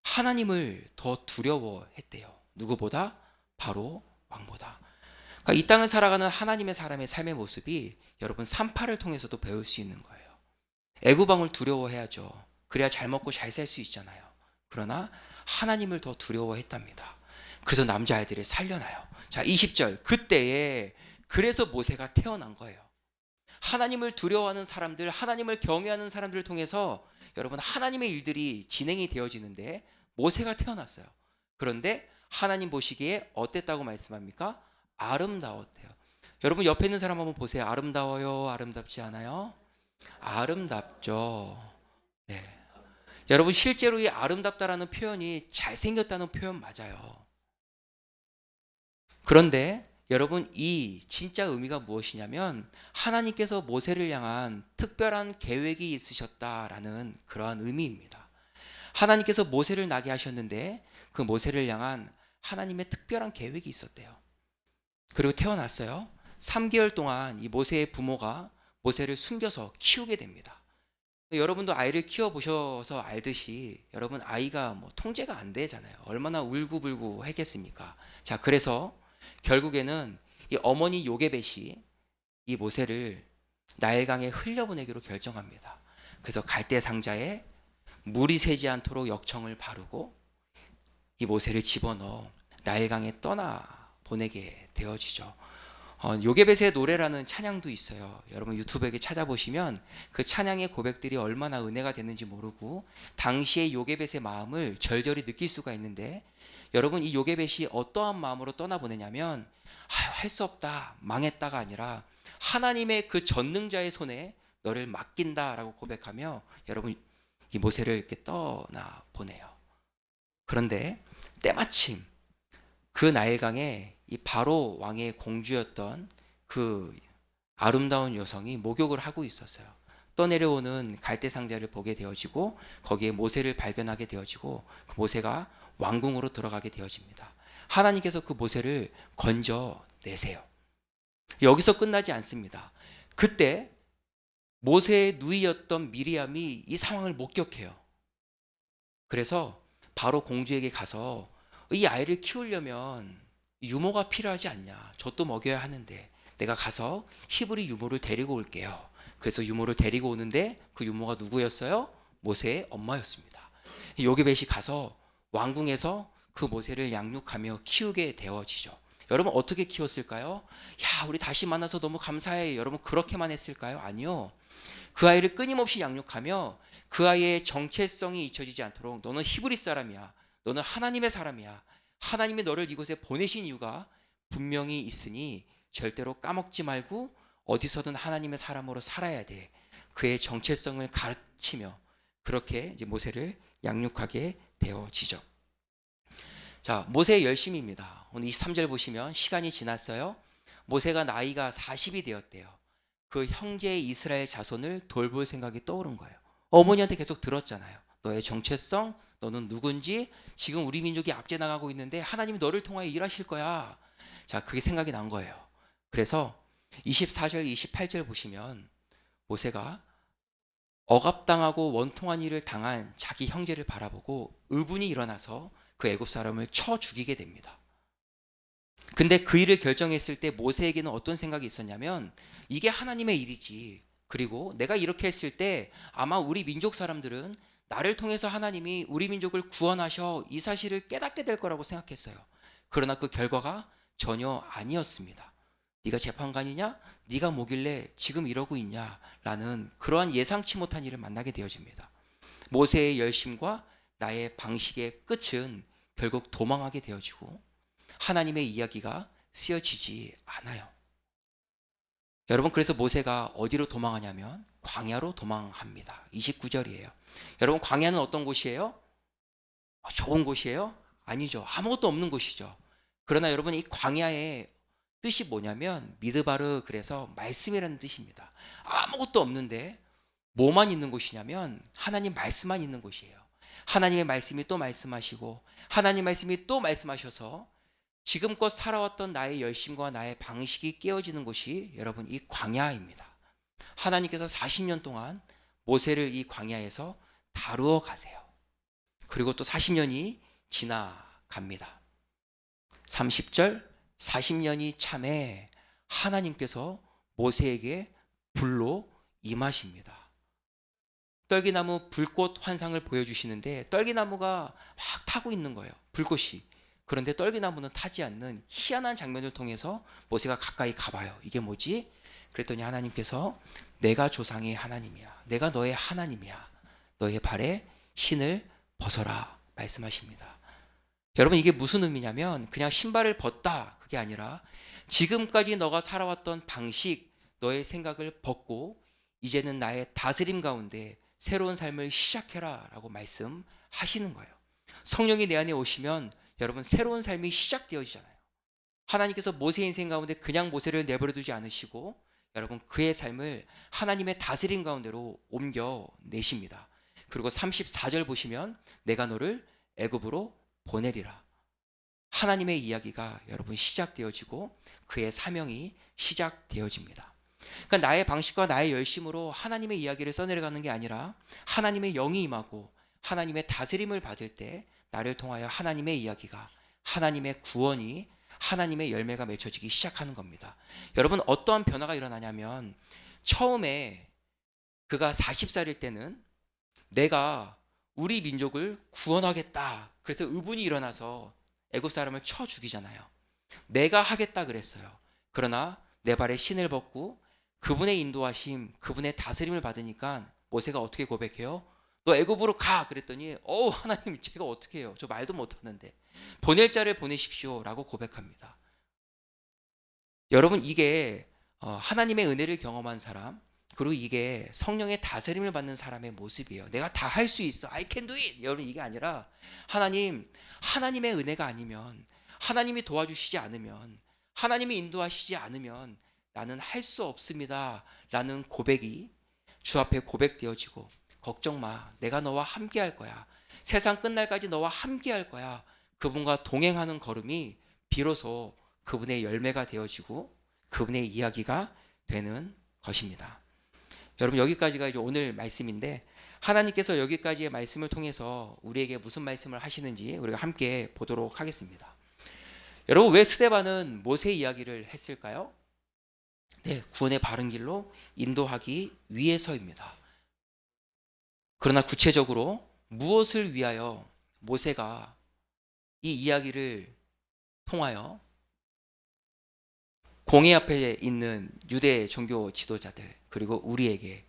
하나님을 더 두려워했대요. 누구보다? 바로 왕보다. 그러니까 이 땅을 살아가는 하나님의 사람의 삶의 모습이 여러분 산파를 통해서도 배울 수 있는 거예요. 애구방을 두려워해야죠. 그래야 잘 먹고 잘 살 수 있잖아요. 그러나 하나님을 더 두려워했답니다. 그래서 남자아이들을 살려놔요. 자, 20절. 그때에 그래서 모세가 태어난 거예요. 하나님을 두려워하는 사람들, 하나님을 경외하는 사람들을 통해서 여러분 하나님의 일들이 진행이 되어지는데 모세가 태어났어요. 그런데 하나님 보시기에 어땠다고 말씀합니까? 아름다웠대요. 여러분 옆에 있는 사람 한번 보세요. 아름다워요? 아름답지 않아요? 아름답죠. 네. 여러분 실제로 이 아름답다라는 표현이 잘생겼다는 표현 맞아요. 그런데 여러분 이 진짜 의미가 무엇이냐면 하나님께서 모세를 향한 특별한 계획이 있으셨다라는 그러한 의미입니다. 하나님께서 모세를 나게 하셨는데 그 모세를 향한 하나님의 특별한 계획이 있었대요. 그리고 태어났어요. 3개월 동안 이 모세의 부모가 모세를 숨겨서 키우게 됩니다. 여러분도 아이를 키워보셔서 알듯이 여러분 아이가 뭐 통제가 안 되잖아요. 얼마나 울고불고 했겠습니까? 자, 그래서 결국에는 이 어머니 요게벳이 이 모세를 나일강에 흘려보내기로 결정합니다. 그래서 갈대 상자에 물이 새지 않도록 역청을 바르고 이 모세를 집어넣어 나일강에 떠나 보내게 되어지죠. 요게벳의 노래라는 찬양도 있어요. 여러분 유튜브에 찾아보시면 그 찬양의 고백들이 얼마나 은혜가 됐는지 모르고 당시의 요게벳의 마음을 절절히 느낄 수가 있는데 여러분 이 요게벳이 어떠한 마음으로 떠나보내냐면 할 수 없다, 망했다가 아니라 하나님의 그 전능자의 손에 너를 맡긴다라고 고백하며 여러분 이 모세를 이렇게 떠나 보내요. 그런데 때마침 그 나일강에 이 바로 왕의 공주였던 그 아름다운 여성이 목욕을 하고 있었어요. 떠내려오는 갈대 상자를 보게 되어지고 거기에 모세를 발견하게 되어지고 그 모세가 왕궁으로 들어가게 되어집니다. 하나님께서 그 모세를 건져내세요. 여기서 끝나지 않습니다. 그때 모세의 누이였던 미리암이 이 상황을 목격해요. 그래서 바로 공주에게 가서 이 아이를 키우려면 유모가 필요하지 않냐. 젖도 먹여야 하는데 내가 가서 히브리 유모를 데리고 올게요. 그래서 유모를 데리고 오는데 그 유모가 누구였어요? 모세의 엄마였습니다. 요게벳이 가서 왕궁에서 그 모세를 양육하며 키우게 되어지죠. 여러분 어떻게 키웠을까요? 야, 우리 다시 만나서 너무 감사해. 여러분 그렇게만 했을까요? 아니요. 그 아이를 끊임없이 양육하며 그 아이의 정체성이 잊혀지지 않도록 너는 히브리 사람이야. 너는 하나님의 사람이야. 하나님이 너를 이곳에 보내신 이유가 분명히 있으니 절대로 까먹지 말고 어디서든 하나님의 사람으로 살아야 돼. 그의 정체성을 가르치며 그렇게 이제 모세를 양육하게 되어지죠. 자, 모세의 열심입니다. 오늘 23절 보시면 시간이 지났어요. 모세가 나이가 40이 되었대요. 그 형제 이스라엘 자손을 돌볼 생각이 떠오른 거예요. 어머니한테 계속 들었잖아요. 너의 정체성, 너는 누군지, 지금 우리 민족이 앞제 나가고 있는데 하나님이 너를 통하여 일하실 거야. 자, 그게 생각이 난 거예요. 그래서 24절, 28절 보시면 모세가 억압당하고 원통한 일을 당한 자기 형제를 바라보고 의분이 일어나서 그 애굽 사람을 쳐 죽이게 됩니다. 근데 그 일을 결정했을 때 모세에게는 어떤 생각이 있었냐면 이게 하나님의 일이지. 그리고 내가 이렇게 했을 때 아마 우리 민족 사람들은 나를 통해서 하나님이 우리 민족을 구원하셔 이 사실을 깨닫게 될 거라고 생각했어요. 그러나 그 결과가 전혀 아니었습니다. 네가 재판관이냐? 네가 뭐길래 지금 이러고 있냐? 라는 그러한 예상치 못한 일을 만나게 되어집니다. 모세의 열심과 나의 방식의 끝은 결국 도망하게 되어지고 하나님의 이야기가 쓰여지지 않아요. 여러분 그래서 모세가 어디로 도망하냐면 광야로 도망합니다. 29절이에요. 여러분 광야는 어떤 곳이에요? 좋은 곳이에요? 아니죠. 아무것도 없는 곳이죠. 그러나 여러분 이 광야의 뜻이 뭐냐면 미드바르 그래서 말씀이라는 뜻입니다. 아무것도 없는데 뭐만 있는 곳이냐면 하나님 말씀만 있는 곳이에요. 하나님의 말씀이 또 말씀하시고 하나님 말씀이 또 말씀하셔서 지금껏 살아왔던 나의 열심과 나의 방식이 깨어지는 곳이 여러분 이 광야입니다. 하나님께서 40년 동안 모세를 이 광야에서 다루어 가세요. 그리고 또 40년이 지나갑니다. 30절, 40년이 참에 하나님께서 모세에게 불로 임하십니다. 떨기나무 불꽃 환상을 보여주시는데 떨기나무가 막 타고 있는 거예요. 불꽃이. 그런데 떨기나무는 타지 않는 희한한 장면을 통해서 모세가 가까이 가봐요. 이게 뭐지? 그랬더니 하나님께서 내가 조상의 하나님이야. 내가 너의 하나님이야. 너의 발에 신을 벗어라 말씀하십니다. 여러분, 이게 무슨 의미냐면 그냥 신발을 벗다 그게 아니라 지금까지 너가 살아왔던 방식, 너의 생각을 벗고 이제는 나의 다스림 가운데 새로운 삶을 시작해라 라고 말씀하시는 거예요. 성령이 내 안에 오시면 여러분 새로운 삶이 시작되어지잖아요. 하나님께서 모세 인생 가운데 그냥 모세를 내버려 두지 않으시고 여러분 그의 삶을 하나님의 다스림 가운데로 옮겨내십니다. 그리고 34절 보시면 내가 너를 애굽으로 보내리라. 하나님의 이야기가 여러분 시작되어지고 그의 사명이 시작되어집니다. 그러니까 나의 방식과 나의 열심으로 하나님의 이야기를 써내려가는 게 아니라 하나님의 영이 임하고 하나님의 다스림을 받을 때 나를 통하여 하나님의 이야기가, 하나님의 구원이, 하나님의 열매가 맺혀지기 시작하는 겁니다. 여러분, 어떠한 변화가 일어나냐면 처음에 그가 40살일 때는 내가 우리 민족을 구원하겠다. 그래서 의분이 일어나서 애굽 사람을 쳐 죽이잖아요. 내가 하겠다 그랬어요. 그러나 내 발에 신을 벗고 그분의 인도하심, 그분의 다스림을 받으니까 모세가 어떻게 고백해요? 너 애굽으로 가 그랬더니 하나님 제가 어떻게 해요? 저 말도 못하는데 보낼 자를 보내십시오 라고 고백합니다. 여러분, 이게 하나님의 은혜를 경험한 사람, 그리고 이게 성령의 다스림을 받는 사람의 모습이에요. 내가 다 할 수 있어. I can do it. 여러분, 이게 아니라 하나님의 은혜가 아니면, 하나님이 도와주시지 않으면, 하나님이 인도하시지 않으면 나는 할 수 없습니다 라는 고백이 주 앞에 고백되어지고, 걱정 마, 내가 너와 함께 할 거야. 세상 끝날까지 너와 함께 할 거야. 그분과 동행하는 걸음이 비로소 그분의 열매가 되어지고 그분의 이야기가 되는 것입니다. 여러분, 여기까지가 이제 오늘 말씀인데 하나님께서 여기까지의 말씀을 통해서 우리에게 무슨 말씀을 하시는지 우리가 함께 보도록 하겠습니다. 여러분, 왜 스데반은 모세 이야기를 했을까요? 네, 구원의 바른 길로 인도하기 위해서입니다. 그러나 구체적으로 무엇을 위하여 모세가 이 이야기를 통하여 공회 앞에 있는 유대 종교 지도자들 그리고 우리에게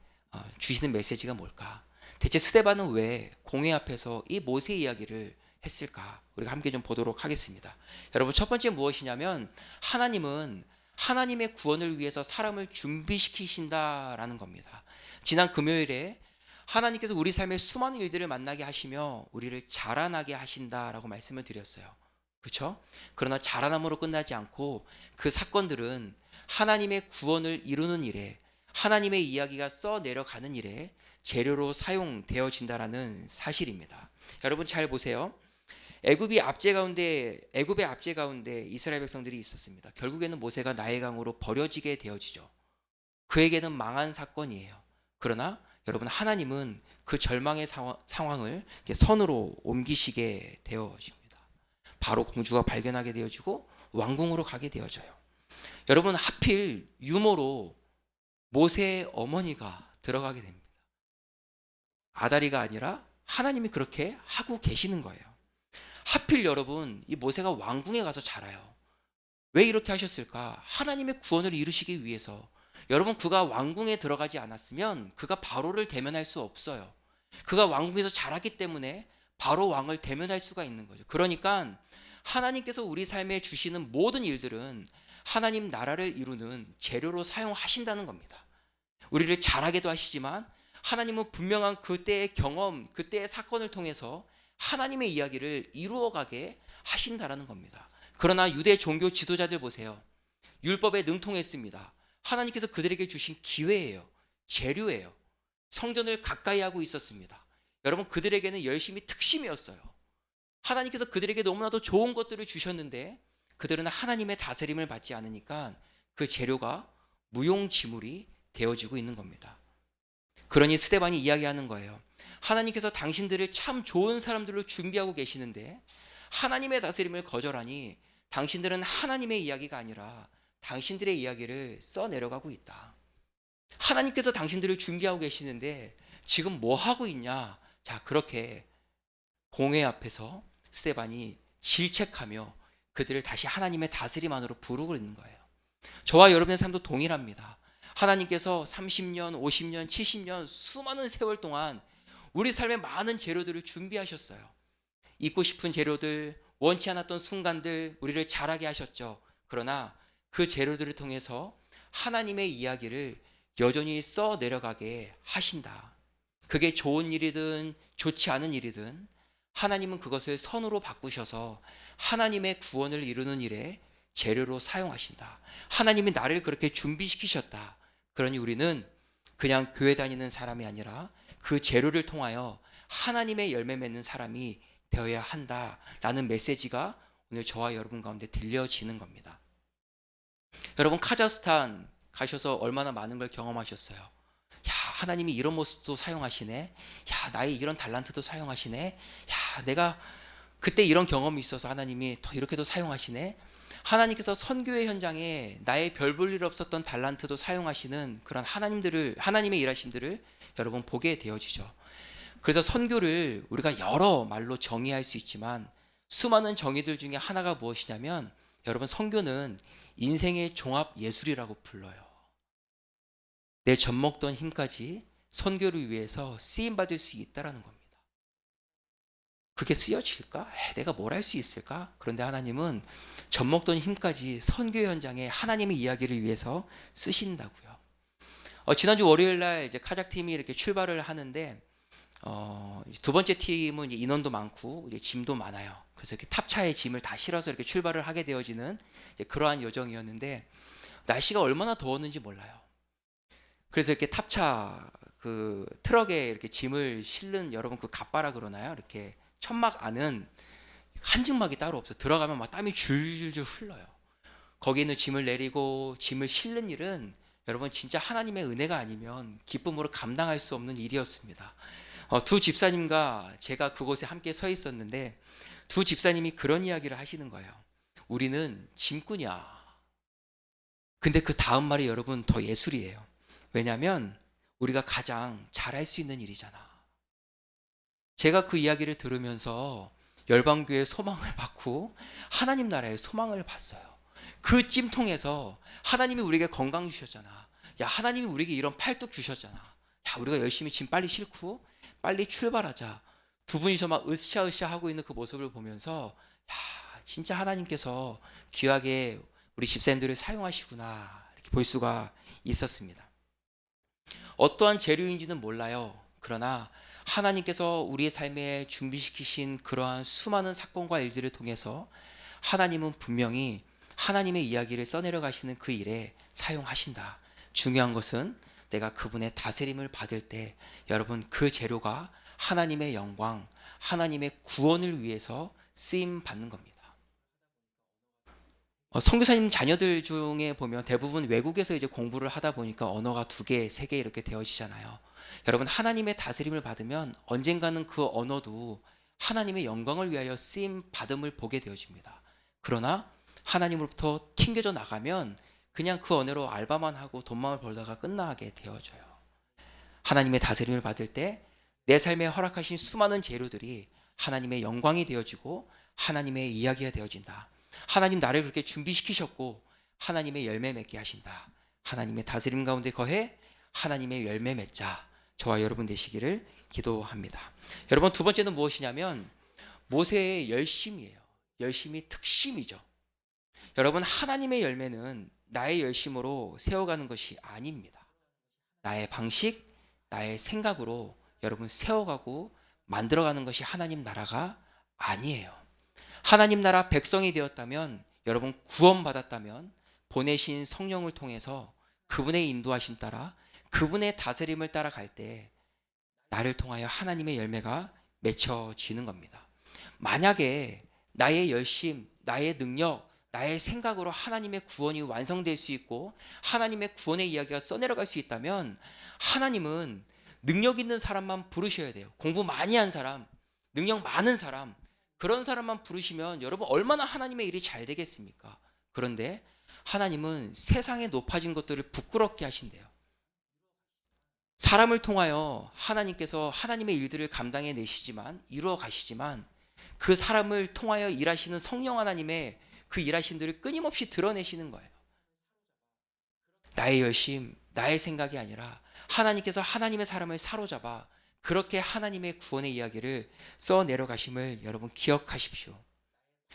주시는 메시지가 뭘까? 대체 스데반은 왜 공회 앞에서 이 모세 이야기를 했을까? 우리가 함께 좀 보도록 하겠습니다. 여러분, 첫 번째 무엇이냐면 하나님은 하나님의 구원을 위해서 사람을 준비시키신다라는 겁니다. 지난 금요일에 하나님께서 우리 삶의 수많은 일들을 만나게 하시며 우리를 자라나게 하신다라고 말씀을 드렸어요. 그렇죠? 그러나 자라남으로 끝나지 않고 그 사건들은 하나님의 구원을 이루는 일에, 하나님의 이야기가 써내려가는 일에 재료로 사용되어진다라는 사실입니다. 여러분, 잘 보세요. 애굽의 압제 가운데 이스라엘 백성들이 있었습니다. 결국에는 모세가 나일강으로 버려지게 되어지죠. 그에게는 망한 사건이에요. 그러나 여러분, 하나님은 그 절망의 상황을 선으로 옮기시게 되어집니다. 바로 공주가 발견하게 되어지고 왕궁으로 가게 되어져요. 여러분, 하필 유모로 모세의 어머니가 들어가게 됩니다. 아다리가 아니라 하나님이 그렇게 하고 계시는 거예요. 하필 여러분, 이 모세가 왕궁에 가서 자라요. 왜 이렇게 하셨을까? 하나님의 구원을 이루시기 위해서. 여러분, 그가 왕궁에 들어가지 않았으면 그가 바로를 대면할 수 없어요. 그가 왕궁에서 자랐기 때문에 바로 왕을 대면할 수가 있는 거죠. 그러니까 하나님께서 우리 삶에 주시는 모든 일들은 하나님 나라를 이루는 재료로 사용하신다는 겁니다. 우리를 자라게도 하시지만 하나님은 분명한 그때의 경험, 그때의 사건을 통해서 하나님의 이야기를 이루어가게 하신다라는 겁니다. 그러나 유대 종교 지도자들 보세요. 율법에 능통했습니다. 하나님께서 그들에게 주신 기회예요. 재료예요. 성전을 가까이 하고 있었습니다. 여러분, 그들에게는 열심히 특심이었어요. 하나님께서 그들에게 너무나도 좋은 것들을 주셨는데 그들은 하나님의 다스림을 받지 않으니까 그 재료가 무용지물이 되어지고 있는 겁니다. 그러니 스데반이 이야기하는 거예요. 하나님께서 당신들을 참 좋은 사람들로 준비하고 계시는데 하나님의 다스림을 거절하니 당신들은 하나님의 이야기가 아니라 당신들의 이야기를 써내려가고 있다. 하나님께서 당신들을 준비하고 계시는데 지금 뭐 하고 있냐? 자, 그렇게 공회 앞에서 스데반이 질책하며 그들을 다시 하나님의 다스림 안으로 부르고 있는 거예요. 저와 여러분의 삶도 동일합니다. 하나님께서 30년, 50년, 70년 수많은 세월 동안 우리 삶에 많은 재료들을 준비하셨어요. 잊고 싶은 재료들, 원치 않았던 순간들 우리를 자라게 하셨죠. 그러나 그 재료들을 통해서 하나님의 이야기를 여전히 써 내려가게 하신다. 그게 좋은 일이든 좋지 않은 일이든 하나님은 그것을 선으로 바꾸셔서 하나님의 구원을 이루는 일에 재료로 사용하신다. 하나님이 나를 그렇게 준비시키셨다. 그러니 우리는 그냥 교회 다니는 사람이 아니라 그 재료를 통하여 하나님의 열매 맺는 사람이 되어야 한다라는 메시지가 오늘 저와 여러분 가운데 들려지는 겁니다. 여러분 카자흐스탄 가셔서 얼마나 많은 걸 경험하셨어요. 야, 하나님이 이런 모습도 사용하시네. 야, 나의 이런 달란트도 사용하시네. 야, 내가 그때 이런 경험이 있어서 하나님이 더 이렇게도 사용하시네. 하나님께서 선교의 현장에 나의 별 볼 일 없었던 달란트도 사용하시는 그런 하나님의 일하심들을 여러분 보게 되어지죠. 그래서 선교를 우리가 여러 말로 정의할 수 있지만 수많은 정의들 중에 하나가 무엇이냐면 여러분 선교는 인생의 종합 예술이라고 불러요. 내 젖먹던 힘까지 선교를 위해서 쓰임받을 수 있다는 겁니다. 그게 쓰여질까? 내가 뭘 할 수 있을까? 그런데 하나님은 젖먹던 힘까지 선교 현장에 하나님의 이야기를 위해서 쓰신다고요. 지난주 월요일 날 이제 카작 팀이 이렇게 출발을 하는데 두 번째 팀은 이제 인원도 많고 이제 짐도 많아요. 그래서 이렇게 탑차에 짐을 다 실어서 이렇게 출발을 하게 되어지는 이제 그러한 여정이었는데 날씨가 얼마나 더웠는지 몰라요. 그래서 이렇게 탑차 그 트럭에 이렇게 짐을 실는 여러분 그 갓바라 그러나요? 이렇게 천막 안은 한증막이 따로 없어요. 들어가면 막 땀이 줄줄줄 흘러요. 거기 있는 짐을 내리고 짐을 실는 일은 여러분 진짜 하나님의 은혜가 아니면 기쁨으로 감당할 수 없는 일이었습니다. 두 집사님과 제가 그곳에 함께 서 있었는데 두 집사님이 그런 이야기를 하시는 거예요. 우리는 짐꾼이야. 근데 그 다음 말이 여러분 더 예술이에요. 왜냐하면 우리가 가장 잘할 수 있는 일이잖아. 제가 그 이야기를 들으면서 열방교회의 소망을 받고 하나님 나라의 소망을 봤어요. 그 찜통에서 하나님이 우리에게 건강 주셨잖아. 야, 하나님이 우리에게 이런 팔뚝 주셨잖아. 야, 우리가 열심히 짐 빨리 싣고 빨리 출발하자. 두 분이서 막 으쌰으쌰 하고 있는 그 모습을 보면서 야, 진짜 하나님께서 귀하게 우리 집사님들을 사용하시구나 이렇게 볼 수가 있었습니다. 어떠한 재료인지는 몰라요. 그러나 하나님께서 우리의 삶에 준비시키신 그러한 수많은 사건과 일들을 통해서 하나님은 분명히 하나님의 이야기를 써내려 가시는 그 일에 사용하신다. 중요한 것은 내가 그분의 다스림을 받을 때 여러분 그 재료가 하나님의 영광, 하나님의 구원을 위해서 쓰임 받는 겁니다. 선교사님 자녀들 중에 보면 대부분 외국에서 이제 공부를 하다 보니까 언어가 2개, 3개 이렇게 되어지잖아요. 여러분 하나님의 다스림을 받으면 언젠가는 그 언어도 하나님의 영광을 위하여 쓰임 받음을 보게 되어집니다. 그러나 하나님으로부터 튕겨져 나가면 그냥 그 언어로 알바만 하고 돈만 벌다가 끝나게 되어져요. 하나님의 다스림을 받을 때 내 삶에 허락하신 수많은 재료들이 하나님의 영광이 되어지고 하나님의 이야기가 되어진다. 하나님 나를 그렇게 준비시키셨고 하나님의 열매 맺게 하신다. 하나님의 다스림 가운데 거해 하나님의 열매 맺자. 저와 여러분 되시기를 기도합니다. 여러분 두 번째는 무엇이냐면 모세의 열심이에요. 열심이 특심이죠. 여러분 하나님의 열매는 나의 열심으로 세워가는 것이 아닙니다. 나의 방식, 나의 생각으로 여러분 세워가고 만들어가는 것이 하나님 나라가 아니에요. 하나님 나라 백성이 되었다면 여러분 구원받았다면 보내신 성령을 통해서 그분의 인도하심 따라 그분의 다스림을 따라갈 때 나를 통하여 하나님의 열매가 맺혀지는 겁니다. 만약에 나의 열심, 나의 능력, 나의 생각으로 하나님의 구원이 완성될 수 있고 하나님의 구원의 이야기가 써내려갈 수 있다면 하나님은 능력 있는 사람만 부르셔야 돼요. 공부 많이 한 사람, 능력 많은 사람, 그런 사람만 부르시면 여러분 얼마나 하나님의 일이 잘 되겠습니까? 그런데 하나님은 세상에 높아진 것들을 부끄럽게 하신대요. 사람을 통하여 하나님께서 하나님의 일들을 감당해 내시지만, 이루어 가시지만, 그 사람을 통하여 일하시는 성령 하나님의 그 일하신들을 끊임없이 드러내시는 거예요. 나의 열심, 나의 생각이 아니라 하나님께서 하나님의 사람을 사로잡아 그렇게 하나님의 구원의 이야기를 써 내려가심을 여러분 기억하십시오.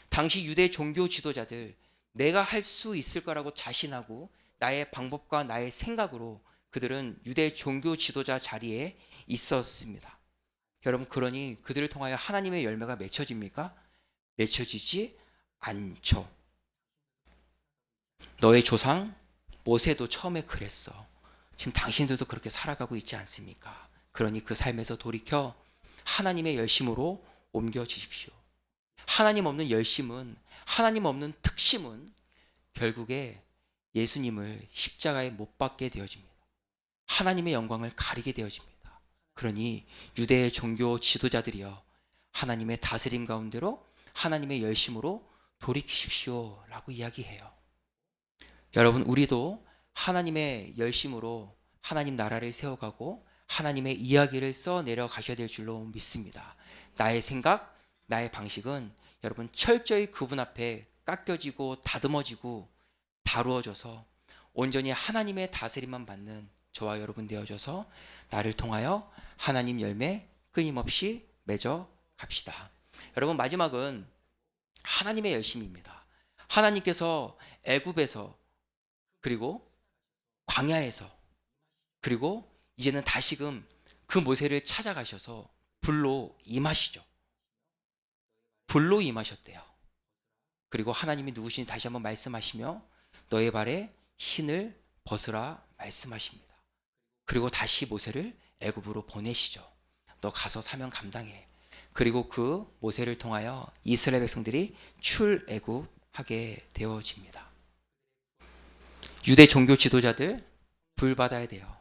당시 유대 종교 지도자들, 내가 할 수 있을 거라고 자신하고 나의 방법과 나의 생각으로 그들은 유대 종교 지도자 자리에 있었습니다. 여러분, 그러니 그들을 통하여 하나님의 열매가 맺혀집니까? 맺혀지지 않죠. 너의 조상 모세도 처음에 그랬어. 지금 당신들도 그렇게 살아가고 있지 않습니까? 그러니 그 삶에서 돌이켜 하나님의 열심으로 옮겨지십시오. 하나님 없는 열심은, 하나님 없는 특심은 결국에 예수님을 십자가에 못 박게 되어집니다. 하나님의 영광을 가리게 되어집니다. 그러니 유대의 종교 지도자들이여, 하나님의 다스림 가운데로 하나님의 열심으로 돌이키십시오 라고 이야기해요. 여러분, 우리도 하나님의 열심으로 하나님 나라를 세워가고 하나님의 이야기를 써 내려가셔야 될 줄로 믿습니다. 나의 생각, 나의 방식은 여러분 철저히 그분 앞에 깎여지고 다듬어지고 다루어져서 온전히 하나님의 다스림만 받는 저와 여러분 되어져서 나를 통하여 하나님 열매 끊임없이 맺어 갑시다. 여러분, 마지막은 하나님의 열심입니다. 하나님께서 애굽에서, 그리고 광야에서, 그리고 이제는 다시금 그 모세를 찾아가셔서 불로 임하시죠. 불로 임하셨대요. 그리고 하나님이 누구신지 다시 한번 말씀하시며 너의 발에 신을 벗으라 말씀하십니다. 그리고 다시 모세를 애굽으로 보내시죠. 너 가서 사명 감당해. 그리고 그 모세를 통하여 이스라엘 백성들이 출애굽하게 되어집니다. 유대 종교 지도자들 불 받아야 돼요.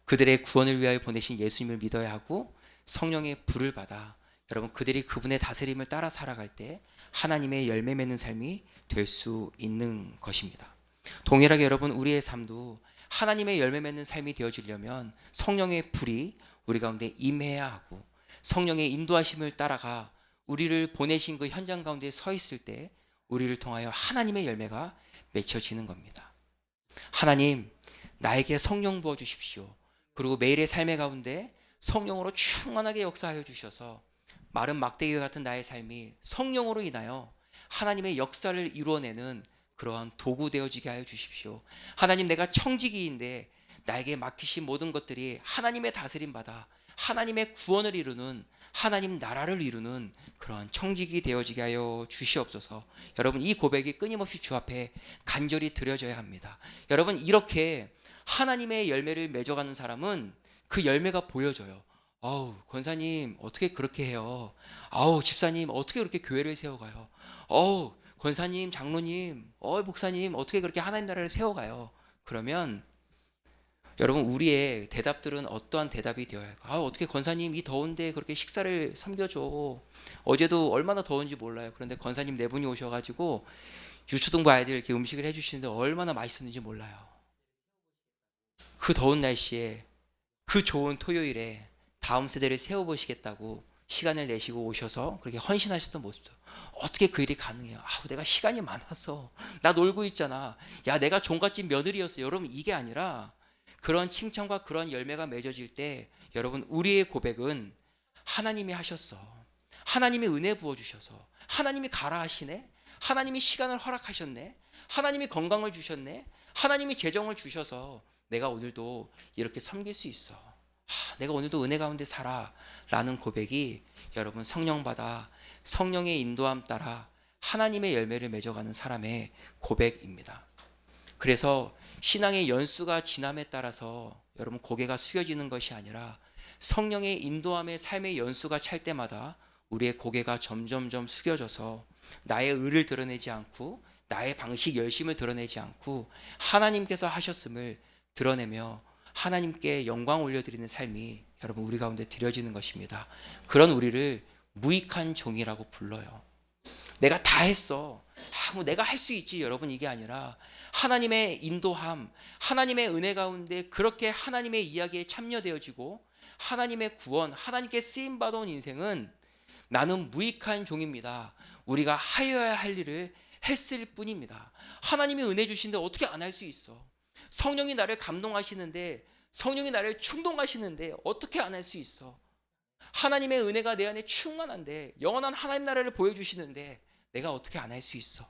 그들의 구원을 위하여 보내신 예수님을 믿어야 하고 성령의 불을 받아 여러분 그들이 그분의 다스림을 따라 살아갈 때 하나님의 열매 맺는 삶이 될 수 있는 것입니다. 동일하게 여러분, 우리의 삶도 하나님의 열매 맺는 삶이 되어지려면 성령의 불이 우리 가운데 임해야 하고 성령의 인도하심을 따라가 우리를 보내신 그 현장 가운데 서 있을 때 우리를 통하여 하나님의 열매가 맺혀지는 겁니다. 하나님, 나에게 성령 부어 주십시오. 그리고 매일의 삶의 가운데 성령으로 충만하게 역사하여 주셔서 마른 막대기 같은 나의 삶이 성령으로 인하여 하나님의 역사를 이루어내는 그러한 도구 되어지게 하여 주십시오. 하나님, 내가 청지기인데 나에게 맡기신 모든 것들이 하나님의 다스림 받아 하나님의 구원을 이루는, 하나님 나라를 이루는 그러한 청지기 되어지게 하여 주시옵소서. 여러분, 이 고백이 끊임없이 주 앞에 간절히 드려져야 합니다. 여러분, 이렇게 하나님의 열매를 맺어가는 사람은 그 열매가 보여져요. 아우, 권사님 어떻게 그렇게 해요? 아우, 집사님 어떻게 그렇게 교회를 세워가요? 어우, 권사님, 장로님, 목사님 어떻게 그렇게 하나님 나라를 세워가요? 그러면 여러분, 우리의 대답들은 어떠한 대답이 되어야 할까? 아, 어떻게 권사님 이 더운데 그렇게 식사를 섬겨줘? 어제도 얼마나 더운지 몰라요. 그런데 권사님 네 분이 오셔가지고 유초등부 아이들 이렇게 음식을 해주시는데 얼마나 맛있었는지 몰라요. 그 더운 날씨에, 그 좋은 토요일에 다음 세대를 세워보시겠다고 시간을 내시고 오셔서 그렇게 헌신하셨던 모습도 어떻게 그 일이 가능해요? 아우, 내가 시간이 많았어. 나 놀고 있잖아. 야, 내가 종갓집 며느리였어. 여러분, 이게 아니라 그런 칭찬과 그런 열매가 맺어질 때 여러분, 우리의 고백은 하나님이 하셨어. 하나님이 은혜 부어주셔서 하나님이 가라 하시네. 하나님이 시간을 허락하셨네. 하나님이 건강을 주셨네. 하나님이 재정을 주셔서 내가 오늘도 이렇게 섬길 수 있어. 내가 오늘도 은혜 가운데 살아 라는 고백이 여러분, 성령 받아 성령의 인도함 따라 하나님의 열매를 맺어가는 사람의 고백입니다. 그래서 신앙의 연수가 지남에 따라서 여러분 고개가 숙여지는 것이 아니라 성령의 인도함의 삶의 연수가 찰 때마다 우리의 고개가 점점점 숙여져서 나의 의를 드러내지 않고 나의 방식 열심을 드러내지 않고 하나님께서 하셨음을 드러내며 하나님께 영광 올려드리는 삶이 여러분 우리 가운데 드려지는 것입니다. 그런 우리를 무익한 종이라고 불러요. 내가 다 했어. 뭐 내가 할 수 있지. 여러분 이게 아니라 하나님의 인도함, 하나님의 은혜 가운데 그렇게 하나님의 이야기에 참여되어지고 하나님의 구원, 하나님께 쓰임 받아온 인생은 나는 무익한 종입니다. 우리가 하여야 할 일을 했을 뿐입니다. 하나님이 은혜 주시는데 어떻게 안 할 수 있어? 성령이 나를 감동하시는데, 성령이 나를 충동하시는데 어떻게 안 할 수 있어? 하나님의 은혜가 내 안에 충만한데, 영원한 하나님 나라를 보여주시는데 내가 어떻게 안 할 수 있어?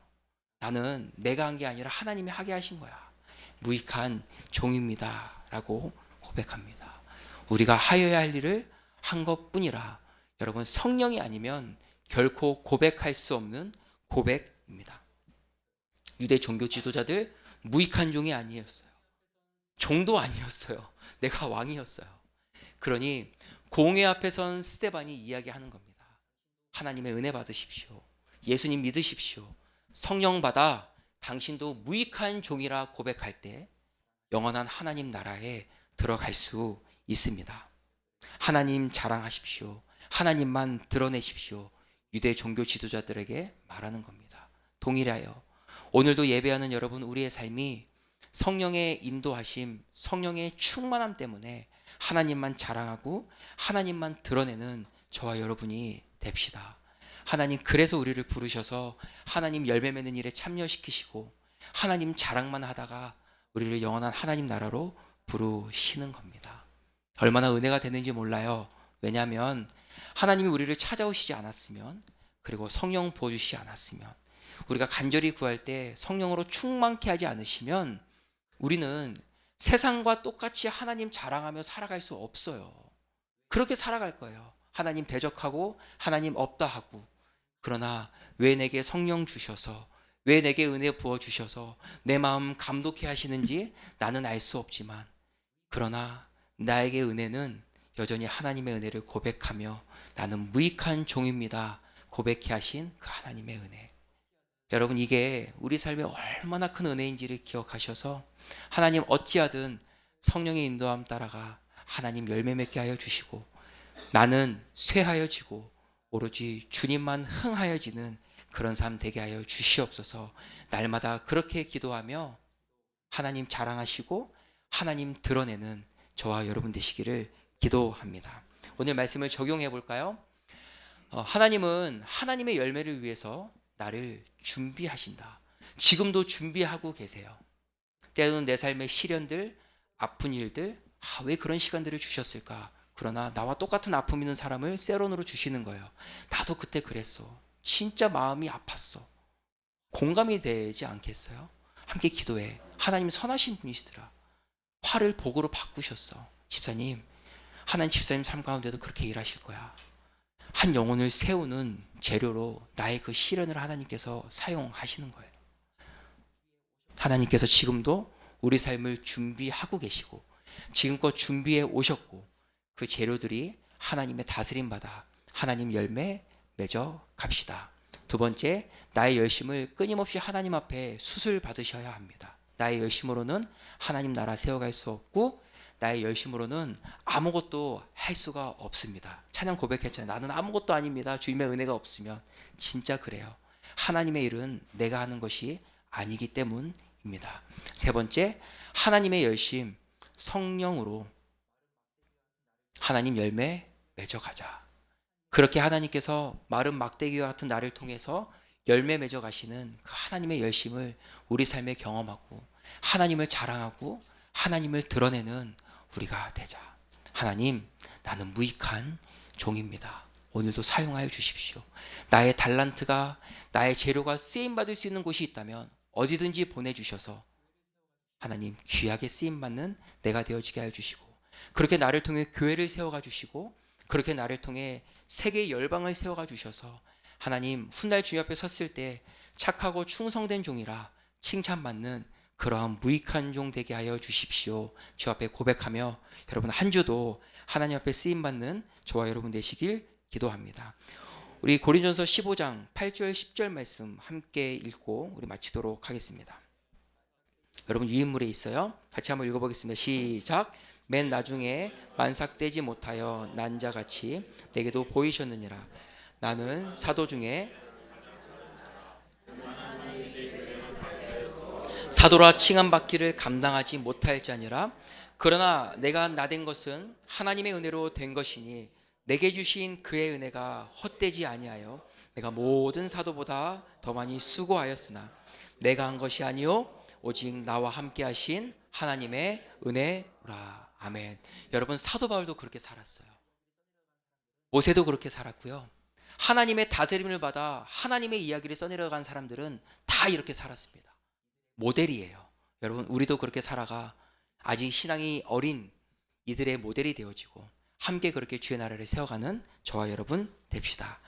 나는 내가 한 게 아니라 하나님이 하게 하신 거야. 무익한 종입니다 라고 고백합니다. 우리가 하여야 할 일을 한 것뿐이라. 여러분, 성령이 아니면 결코 고백할 수 없는 고백입니다. 유대 종교 지도자들 무익한 종이 아니었어요. 종도 아니었어요. 내가 왕이었어요. 그러니 공회 앞에 선 스데반이 이야기하는 겁니다. 하나님의 은혜 받으십시오. 예수님 믿으십시오. 성령 받아 당신도 무익한 종이라 고백할 때 영원한 하나님 나라에 들어갈 수 있습니다. 하나님 자랑하십시오. 하나님만 드러내십시오. 유대 종교 지도자들에게 말하는 겁니다. 동일하여 오늘도 예배하는 여러분, 우리의 삶이 성령의 인도하심, 성령의 충만함 때문에 하나님만 자랑하고 하나님만 드러내는 저와 여러분이 됩시다. 하나님 그래서 우리를 부르셔서 하나님 열매 맺는 일에 참여시키시고 하나님 자랑만 하다가 우리를 영원한 하나님 나라로 부르시는 겁니다. 얼마나 은혜가 되는지 몰라요. 왜냐하면 하나님이 우리를 찾아오시지 않았으면, 그리고 성령 부어주시지 않았으면, 우리가 간절히 구할 때 성령으로 충만케 하지 않으시면 우리는 세상과 똑같이 하나님 자랑하며 살아갈 수 없어요. 그렇게 살아갈 거예요. 하나님 대적하고 하나님 없다 하고. 그러나 왜 내게 성령 주셔서, 왜 내게 은혜 부어주셔서 내 마음 감독해 하시는지 나는 알 수 없지만, 그러나 나에게 은혜는 여전히 하나님의 은혜를 고백하며 나는 무익한 종입니다 고백해 하신 그 하나님의 은혜. 여러분, 이게 우리 삶에 얼마나 큰 은혜인지를 기억하셔서 하나님 어찌하든 성령의 인도함 따라가 하나님 열매 맺게 하여 주시고, 나는 쇠하여지고 오로지 주님만 흥하여지는 그런 삶 되게 하여 주시옵소서. 날마다 그렇게 기도하며 하나님 자랑하시고 하나님 드러내는 저와 여러분 되시기를 기도합니다. 오늘 말씀을 적용해 볼까요? 하나님은 하나님의 열매를 위해서 나를 준비하신다. 지금도 준비하고 계세요. 때로는 내 삶의 시련들, 아픈 일들, 왜 그런 시간들을 주셨을까? 그러나 나와 똑같은 아픔 있는 사람을 세론으로 주시는 거예요. 나도 그때 그랬어. 진짜 마음이 아팠어. 공감이 되지 않겠어요? 함께 기도해. 하나님 선하신 분이시더라. 화를 복으로 바꾸셨어. 집사님, 하나님 집사님 삶 가운데도 그렇게 일하실 거야. 한 영혼을 세우는 재료로 나의 그 시련을 하나님께서 사용하시는 거예요. 하나님께서 지금도 우리 삶을 준비하고 계시고 지금껏 준비해 오셨고, 그 재료들이 하나님의 다스림 받아 하나님 열매 맺어 갑시다. 두 번째, 나의 열심을 끊임없이 하나님 앞에 수술 받으셔야 합니다. 나의 열심으로는 하나님 나라 세워갈 수 없고 나의 열심으로는 아무것도 할 수가 없습니다. 찬양 고백했잖아요. 나는 아무것도 아닙니다. 주님의 은혜가 없으면. 진짜 그래요. 하나님의 일은 내가 하는 것이 아니기 때문입니다. 세 번째, 하나님의 열심, 성령으로 하나님 열매 맺어가자. 그렇게 하나님께서 마른 막대기와 같은 나를 통해서 열매 맺어 가시는 그 하나님의 열심을 우리 삶에 경험하고 하나님을 자랑하고 하나님을 드러내는 우리가 되자. 하나님, 나는 무익한 종입니다. 오늘도 사용하여 주십시오. 나의 달란트가, 나의 재료가 쓰임받을 수 있는 곳이 있다면 어디든지 보내주셔서 하나님 귀하게 쓰임받는 내가 되어지게 하여 주시고, 그렇게 나를 통해 교회를 세워가 주시고, 그렇게 나를 통해 세계 열방을 세워가 주셔서 하나님 훗날 주님 앞에 섰을 때 착하고 충성된 종이라 칭찬받는 그러한 무익한 종 되게 하여 주십시오. 주 앞에 고백하며 여러분 한 주도 하나님 앞에 쓰임받는 저와 여러분 되시길 기도합니다. 우리 고린전서 15장 8절 10절 말씀 함께 읽고 우리 마치도록 하겠습니다. 여러분 유인물에 있어요. 같이 한번 읽어보겠습니다. 시작. 맨 나중에 만삭되지 못하여 난자같이 내게도 보이셨느니라. 나는 사도 중에 사도라 칭함받기를 감당하지 못할 자니라. 그러나 내가 나된 것은 하나님의 은혜로 된 것이니 내게 주신 그의 은혜가 헛되지 아니하여 내가 모든 사도보다 더 많이 수고하였으나 내가 한 것이 아니요 오직 나와 함께 하신 하나님의 은혜라. 아멘. 여러분, 사도 바울도 그렇게 살았어요. 모세도 그렇게 살았고요. 하나님의 다스림을 받아 하나님의 이야기를 써내려간 사람들은 다 이렇게 살았습니다. 모델이에요. 여러분, 우리도 그렇게 살아가 아직 신앙이 어린 이들의 모델이 되어지고 함께 그렇게 주의 나라를 세워가는 저와 여러분 됩시다.